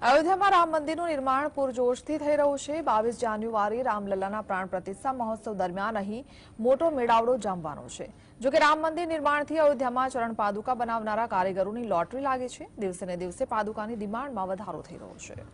અયોધ્યામાં રામ મંદિરનું નિર્માણ પૂરજોશથી થઈ રહ્યું છે। 22 જાન્યુઆરી રામલલ્લાના પ્રાણ પ્રતિષ્ઠા મહોત્સવ દરમિયાન અહીં મોટો મેળાવડો જમવાનો છે। જો કે રામ મંદિર નિર્માણથી અયોધ્યામાં ચરણ પાદુકા બનાવનારા કારીગરોની લોટરી લાગી છે। દિવસે ને દિવસે પાદુકાની ડિમાન્ડમાં વધારો થઈ રહ્યો છે।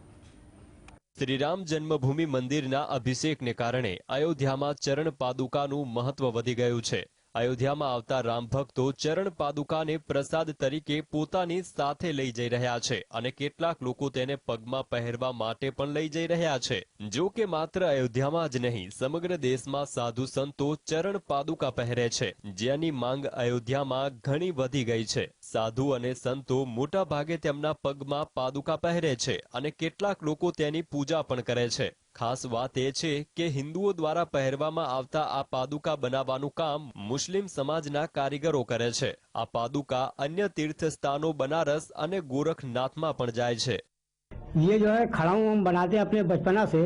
શ્રીરામ જન્મભૂમિ મંદિરના અભિષેકને કારણે અયોધ્યામાં ચરણ પાદુકાનું મહત્વ વધી ગયું છે। અયોધ્યામાં આવતા રામ ભક્તો ચરણ પાદુકાને પ્રસાદ તરીકે પોતાની સાથે લઈ જઈ રહ્યા છે અને કેટલાક લોકો તેને પગમાં પહેરવા માટે પણ લઈ જઈ રહ્યા છે। જો કે માત્ર અયોધ્યામાં જ નહીં, સમગ્ર દેશમાં સાધુ સંતો ચરણ પાદુકા પહેરે છે, જેની માંગ અયોધ્યામાં ઘણી વધી ગઈ છે। સાધુ અને સંતો મોટા ભાગે તેમના પગમાં પાદુકા પહેરે છે અને કેટલાક લોકો તેની પૂજા પણ કરે છે। ખાસ વાત એ છે કે હિન્દુઓ દ્વારા પહેરવામાં આવતા આ પાદુકા બનાવવાનું કામ મુસ્લિમ સમાજના કારીગરો કરે છે। આ પાદુકા અન્ય तीर्थ स्थानों बनारस અને गोरखनाथમાં પણ જાય છે। ये जो है खड़ाऊ हम बनाते हैं अपने बचपना से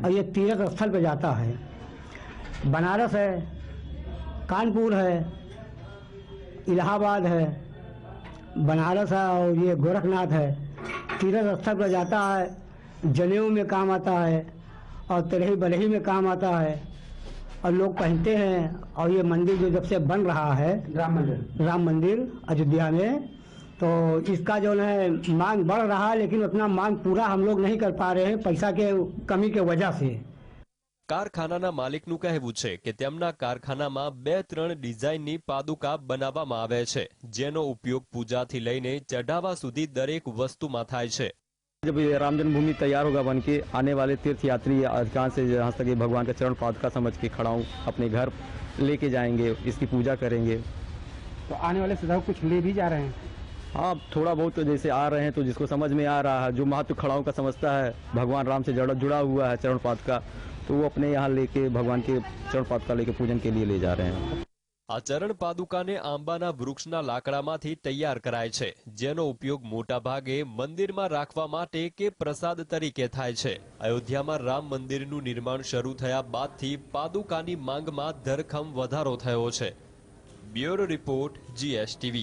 और ये तीर्थ स्थल पे जाता है। बनारस है, कानपुर है, इलाहाबाद है, बनारस है और ये गोरखनाथ है। तीर्थ स्थल पर जाता है, जनेऊ में काम आता है और तिलही बलही में काम आता है और लोग पहनते हैं। और ये मंदिर जो जब से बन रहा है राम मंदिर अयोध्या में, तो इसका जो है मांग बढ़ रहा है, लेकिन उतना मांग पूरा हम लोग नहीं कर पा रहे हैं पैसा के कमी के वजह से। કારખાનાના માલિકનું કહેવું છે કે તેમના કારખાનામાં 2-3 ડિઝાઇનની પાદુકા બનાવવામાં આવે છે, જેનો ઉપયોગ પૂજાથી લઈને ચઢાવા સુધી દરેક વસ્તુમાં થાય છે। जब ये राम जन्मभूमि तैयार होगा बन के, आने वाले तीर्थ यात्री अधिकांश से जहाँ तक ये भगवान का चरण पादुका समझ के खड़ा हूँ अपने घर लेके जाएंगे, इसकी पूजा करेंगे। तो आने वाले श्रद्धालु कुछ ले भी जा रहे हैं? हाँ, थोड़ा बहुत तो जैसे आ रहे हैं, तो जिसको समझ में आ रहा है, जो महत्व खड़ाऊ का समझता है, भगवान राम से जुड़ा हुआ है चरण पादुका, तो वो अपने यहाँ लेके भगवान के चरण पादुका लेके पूजन के लिए ले जा रहे हैं। આ ચરણ પાદુકાને આંબાના વૃક્ષના લાકડામાંથી તૈયાર કરાય છે, જેનો ઉપયોગ મોટા ભાગે મંદિરમાં રાખવા માટે કે પ્રસાદ તરીકે થાય છે। અયોધ્યામાં રામ મંદિરનું નિર્માણ શરૂ થયા બાદથી પાદુકાની માંગમાં ધરખમ વધારો થયો છે। Bureau report, GSTV।